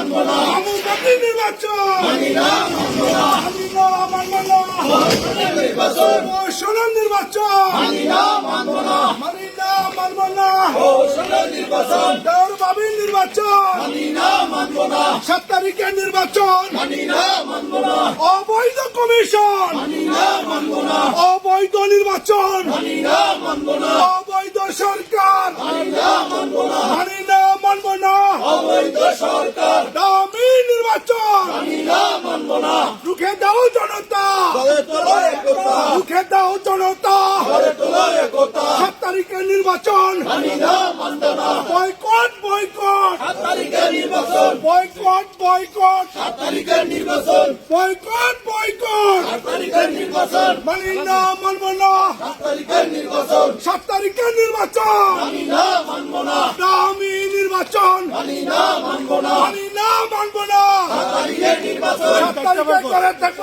মানবো না, বাবুমতি নির্বাচন মানি না, মানবো না, মানি না, মানবো না, ধর্ষণের নির্বাচন ধর্ষণের নির্বাচন মানি না, মানবো না, মানি না, মানবো না, ধর্ষণের নির্বাচন দেওরবাবির নির্বাচন মানি না, মানবো না, 7 তারিখের নির্বাচন মানি না, মানবো না, অবৈধ কমিশন মানি না, মানবো না, অবৈধ নির্বাচন মানি না, মানবো না, অবৈধ সরকার মানি না, মানবো না, মানি না, মানবো না, অবৈধ সরকার দামি নির্বাচন মানি না, মানবো না, রুখে দাও জনতা, গড়ে তোলো একতা, রুখে দাও জনতা, গড়ে তোলো একতা, 7 তারিখের নির্বাচন মানি না, মানবো না, বয়কট বয়কট 7 তারিখের নির্বাচন, বয়কট বয়কট 7 তারিখের নির্বাচন, বয়কট বয়কট 7 তারিখের নির্বাচন, মানি না, মানবো না, 7 তারিখের নির্বাচন, 7 তারিখের নির্বাচন মানি না, মানবো না, দামি নির্বাচন মানি না, মানবো না, মানি না, মানবো না, 7 তারিখের নির্বাচন, 7 তারিখে করে থাকবে